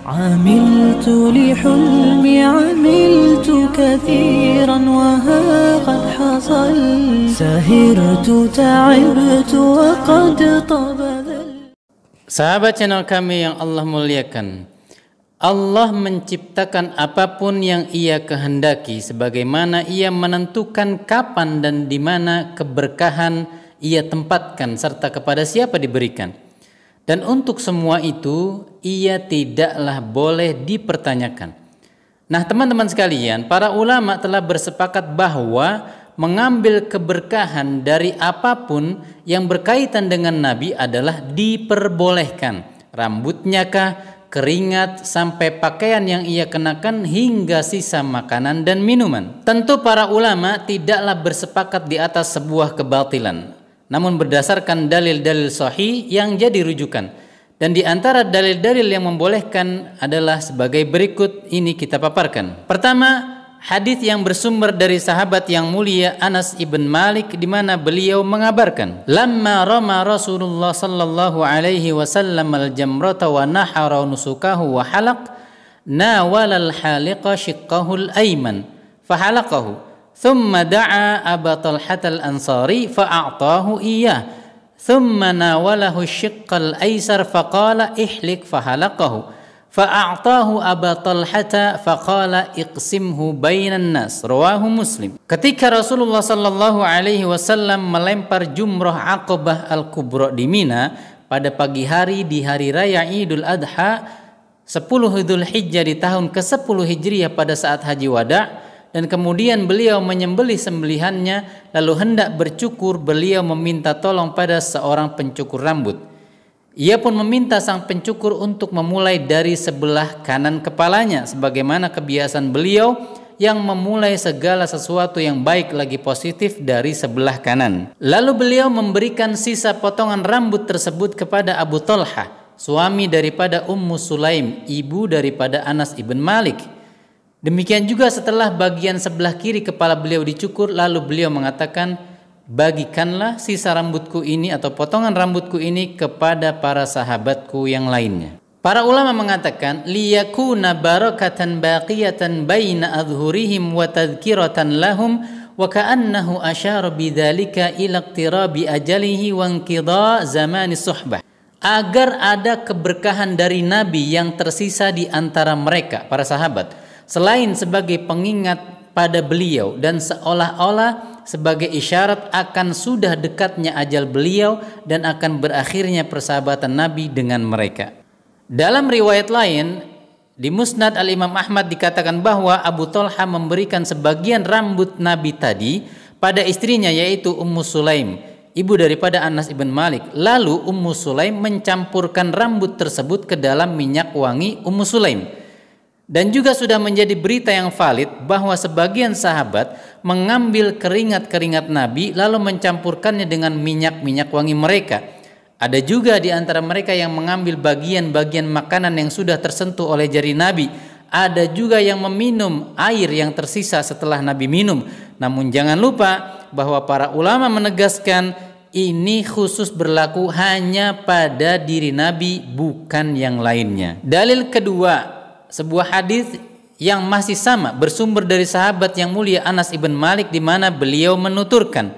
عملت لحلمي عملت كثيرا وها قد حصل سهرت تعبت وقد طاب. Sahabat channel kami yang Allah muliakan, Allah menciptakan apapun yang Ia kehendaki sebagaimana Ia menentukan kapan dan di mana keberkahan Ia tempatkan serta kepada siapa diberikan. Dan untuk semua itu Ia tidaklah boleh dipertanyakan. Nah, teman-teman sekalian, para ulama telah bersepakat bahwa mengambil keberkahan dari apapun yang berkaitan dengan Nabi adalah diperbolehkan. Rambutnya kah, keringat, sampai pakaian yang ia kenakan hingga sisa makanan dan minuman. Tentu para ulama tidaklah bersepakat di atas sebuah kebatilan, namun berdasarkan dalil-dalil sahih yang jadi rujukan. Dan di antara dalil-dalil yang membolehkan adalah sebagai berikut, ini kita paparkan. Pertama, hadis yang bersumber dari sahabat yang mulia Anas ibn Malik, di mana beliau mengabarkan, "Lamma rama Rasulullah sallallahu alaihi wasallam al-jamrata wa nahara nusukahu wa halaq, nawala al-haliqa shiqqahu al-ayman fa halaqahu. ثم دعا أبا طلحة الأنصاري فأعطاه إياه ثم ناوله الشق الأيسر فقال احلق فحلقه فأعطاه أبا طلحة فقال اقسمه بين الناس." رواه Muslim. Ketika Rasulullah sallallahu alaihi wasallam melempar jumrah Aqabah al-Kubra di Mina pada pagi hari di hari raya Idul Adha 10 Dzulhijjah di tahun ke-10 Hijriah pada saat haji wada, dan kemudian beliau menyembelih sembelihannya lalu hendak bercukur, beliau meminta tolong pada seorang pencukur rambut. Ia pun meminta sang pencukur untuk memulai dari sebelah kanan kepalanya sebagaimana kebiasaan beliau yang memulai segala sesuatu yang baik lagi positif dari sebelah kanan. Lalu beliau memberikan sisa potongan rambut tersebut kepada Abu Talha, suami daripada Ummu Sulaim, ibu daripada Anas ibn Malik. Demikian juga setelah bagian sebelah kiri kepala beliau dicukur, lalu beliau mengatakan, "Bagikanlah sisa rambutku ini atau potongan rambutku ini kepada para sahabatku yang lainnya." Para ulama mengatakan, "Liyakuna barakatan baqiyatan baina adhurihim wa tadhkiratan lahum wa ka'annahu asyara bidzalika ila iqtirabi ajalihi wa inqidha zamani suhbah." Agar ada keberkahan dari Nabi yang tersisa di antara mereka, para sahabat, selain sebagai pengingat pada beliau dan seolah-olah sebagai isyarat akan sudah dekatnya ajal beliau dan akan berakhirnya persahabatan Nabi dengan mereka. Dalam riwayat lain di Musnad Al-Imam Ahmad dikatakan bahwa Abu Talha memberikan sebagian rambut Nabi tadi pada istrinya, yaitu Ummu Sulaim, ibu daripada Anas ibn Malik. Lalu Ummu Sulaim mencampurkan rambut tersebut ke dalam minyak wangi Ummu Sulaim. Dan juga sudah menjadi berita yang valid bahwa sebagian sahabat mengambil keringat-keringat Nabi lalu mencampurkannya dengan minyak-minyak wangi mereka. Ada juga di antara mereka yang mengambil bagian-bagian makanan yang sudah tersentuh oleh jari Nabi. Ada juga yang meminum air yang tersisa setelah Nabi minum. Namun jangan lupa bahwa para ulama menegaskan ini khusus berlaku hanya pada diri Nabi, bukan yang lainnya. Dalil kedua, sebuah hadis yang masih sama bersumber dari sahabat yang mulia Anas ibn Malik, di mana beliau menuturkan,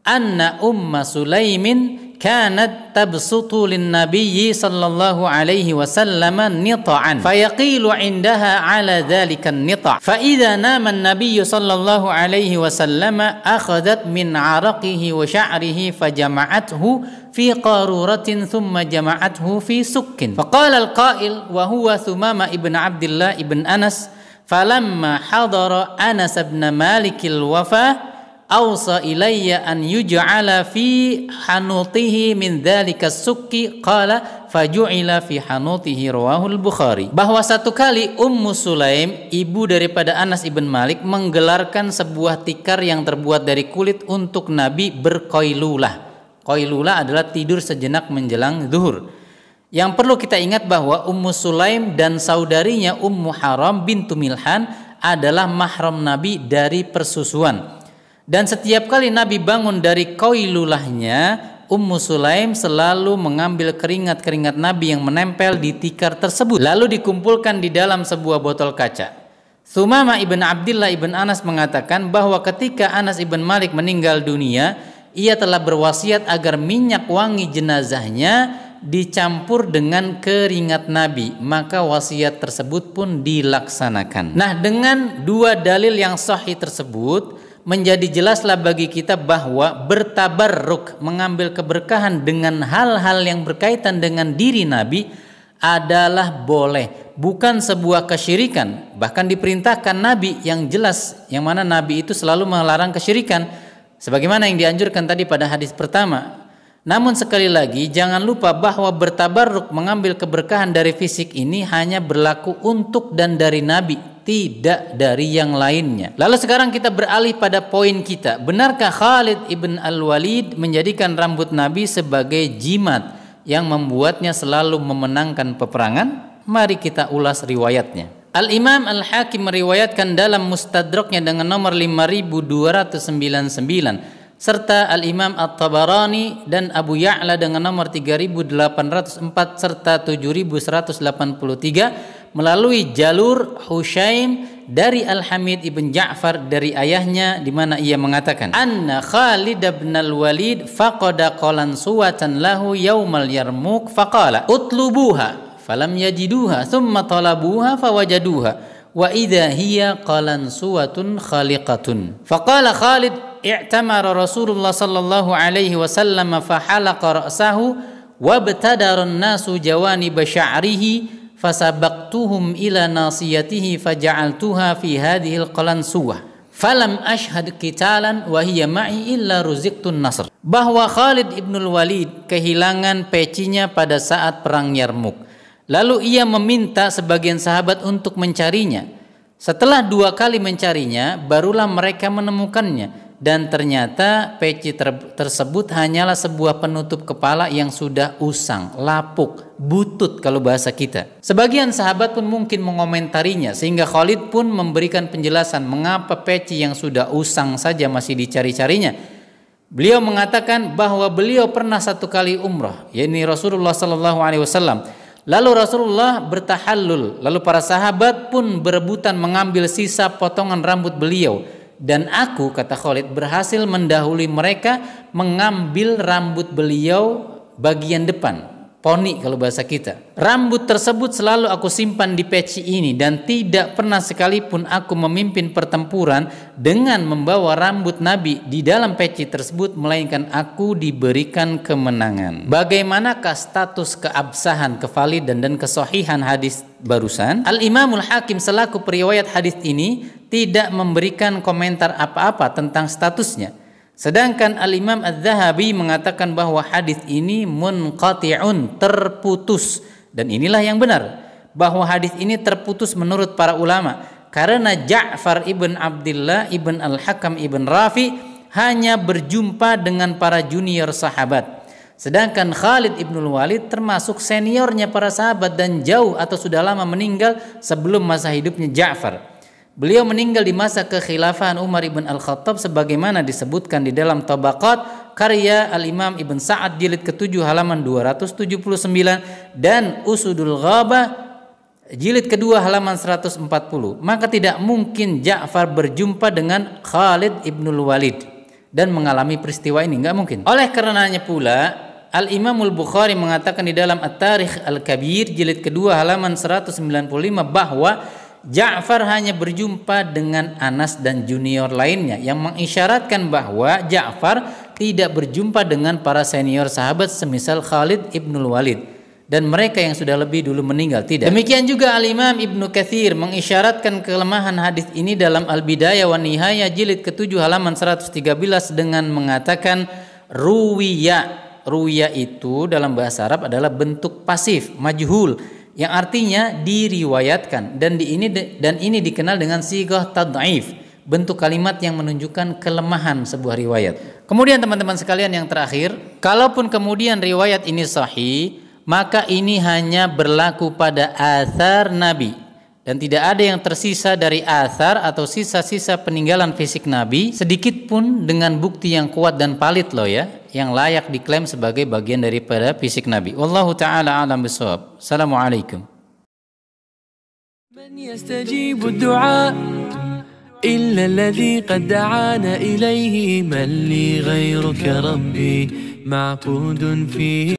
"Anna Umma Sulaimin kanat tabsutu lin-nabiyyi sallallahu alaihi wasallam nita'an fayaqilu 'indaha 'ala dhalika an-nita' fa idza nama an-nabiyyu sallallahu alaihi wasallam akhadhat min 'araqihi wa sya'rihi fajama'athu fi qaruratin thumma jama'athu fi sukkin faqala al-qa'il wa huwa Thumama ibn Abdullah ibn Anas falamma hadara Anas ibn Malik al-wafa awsa ilayya an yuj'ala fi hanutihi min dzalika sukki qala faju'ila fi hanutihi." Rawahul Bukhari. Bahwa satu kali Ummu Sulaim, ibu daripada Anas ibn Malik, menggelarkan sebuah tikar yang terbuat dari kulit untuk Nabi berqailulah. Qailulah adalah tidur sejenak menjelang zuhur. Yang perlu kita ingat bahwa Ummu Sulaim dan saudarinya Ummu Haram bintu Milhan adalah mahram Nabi dari persusuan. Dan setiap kali Nabi bangun dari qailulahnya, Ummu Sulaim selalu mengambil keringat-keringat Nabi yang menempel di tikar tersebut, lalu dikumpulkan di dalam sebuah botol kaca. Sumamah ibn Abdillah ibn Anas mengatakan bahwa ketika Anas ibn Malik meninggal dunia, ia telah berwasiat agar minyak wangi jenazahnya dicampur dengan keringat Nabi, maka wasiat tersebut pun dilaksanakan. Nah, dengan dua dalil yang sahih tersebut, menjadi jelaslah bagi kita bahwa bertabarruk, mengambil keberkahan dengan hal-hal yang berkaitan dengan diri Nabi adalah boleh, bukan sebuah kesyirikan. Bahkan diperintahkan Nabi yang jelas, yang mana Nabi itu selalu melarang kesyirikan, sebagaimana yang dianjurkan tadi pada hadis pertama. Namun sekali lagi jangan lupa bahwa bertabarruk, mengambil keberkahan dari fisik ini hanya berlaku untuk dan dari Nabi, tidak dari yang lainnya. Lalu sekarang kita beralih pada poin kita. Benarkah Khalid ibn al-Walid menjadikan rambut Nabi sebagai jimat yang membuatnya selalu memenangkan peperangan? Mari kita ulas riwayatnya. Al-Imam Al-Hakim meriwayatkan dalam Mustadraknya dengan nomor 5299, serta Al-Imam At-Tabarani dan Abu Ya'la dengan nomor 3804 serta 7183 melalui jalur Hushaim dari Al-Hamid ibn Ja'far dari ayahnya, di mana ia mengatakan, anna Khalid ibn al-Walid faqada qalansuwatan lahu yaumal Yarmuk faqala utlubuha falam yajiduha thumma talabuha fawajaduha wa idza hiya qalansuwatun khaliqatun. Faqala Khalid i'tamara Rasulullah sallallahu alaihi wasallam fahalaqa ra'sahu wabtadara an-nasu jawanib sya'rihi fasabaqtuhum ila nasiyatihi faja'altuha fi hadhihi al-qalansuwah falam ashhad qitalan wa hiya ma'i illa ruziqtun nasr. Bahwa Khalid ibnul Walid kehilangan pecinya pada saat perang Yarmuk, lalu ia meminta sebagian sahabat untuk mencarinya. Setelah 2 kali mencarinya, barulah mereka menemukannya. Dan ternyata peci tersebut hanyalah sebuah penutup kepala yang sudah usang, lapuk, butut kalau bahasa kita. Sebagian sahabat pun mungkin mengomentarinya, sehingga Khalid pun memberikan penjelasan mengapa peci yang sudah usang saja masih dicari-carinya. Beliau mengatakan bahwa beliau pernah 1 kali umrah, yakni Rasulullah SAW. Lalu Rasulullah bertahallul, lalu para sahabat pun berebutan mengambil sisa potongan rambut beliau. Dan aku, kata Khalid, berhasil mendahului mereka mengambil rambut beliau bagian depan, poni kalau bahasa kita. Rambut tersebut selalu aku simpan di peci ini, dan tidak pernah sekalipun aku memimpin pertempuran dengan membawa rambut Nabi di dalam peci tersebut, melainkan aku diberikan kemenangan. Bagaimanakah status keabsahan, kevalidan dan kesahihan hadis barusan? Al-Imamul Hakim selaku periwayat hadis ini tidak memberikan komentar apa-apa tentang statusnya. Sedangkan Al-Imam Az-Zahabi mengatakan bahwa hadis ini munqati'un, terputus. Dan inilah yang benar, bahwa hadis ini terputus menurut para ulama, karena Ja'far ibn Abdillah ibn Al-Hakam ibn Rafi hanya berjumpa dengan para junior sahabat. Sedangkan Khalid ibn al-Walid termasuk seniornya para sahabat dan jauh atau sudah lama meninggal sebelum masa hidupnya Ja'far. Beliau meninggal di masa kekhilafahan Umar ibn al-Khattab sebagaimana disebutkan di dalam Tabaqat karya Al-Imam Ibn Sa'ad jilid ke-7 halaman 279 dan Usudul Ghabah jilid ke-2 halaman 140. Maka tidak mungkin Ja'far berjumpa dengan Khalid ibn al-Walid dan mengalami peristiwa ini, enggak mungkin. Oleh karenanya pula Al-Imamul Bukhari mengatakan di dalam At-Tarikh Al-Kabir jilid ke-2 halaman 195 bahwa Ja'far hanya berjumpa dengan Anas dan junior lainnya, yang mengisyaratkan bahwa Ja'far tidak berjumpa dengan para senior sahabat semisal Khalid ibnul Walid dan mereka yang sudah lebih dulu meninggal, tidak. Demikian juga Al-Imam Ibnu Katsir mengisyaratkan kelemahan hadis ini dalam Al-Bidayah wa Nihayah jilid ke-7 halaman 113 dengan mengatakan ruwiya. Ruwiya itu dalam bahasa Arab adalah bentuk pasif majhul yang artinya diriwayatkan, dan ini dikenal dengan sighah tad'if, bentuk kalimat yang menunjukkan kelemahan sebuah riwayat. Kemudian teman-teman sekalian yang terakhir, kalaupun kemudian riwayat ini sahih, maka ini hanya berlaku pada athar Nabi dan tidak ada yang tersisa dari athar atau sisa-sisa peninggalan fisik Nabi sedikit pun dengan bukti yang kuat dan valid loh ya. yang layak diklaim sebagai bagian daripada fisik Nabi. Wallahu taala alam bisawab. Assalamualaikum. من يستجيب الدعاء إلا الذي قد دعانا إليه من لي غيرك ربي معبود فيه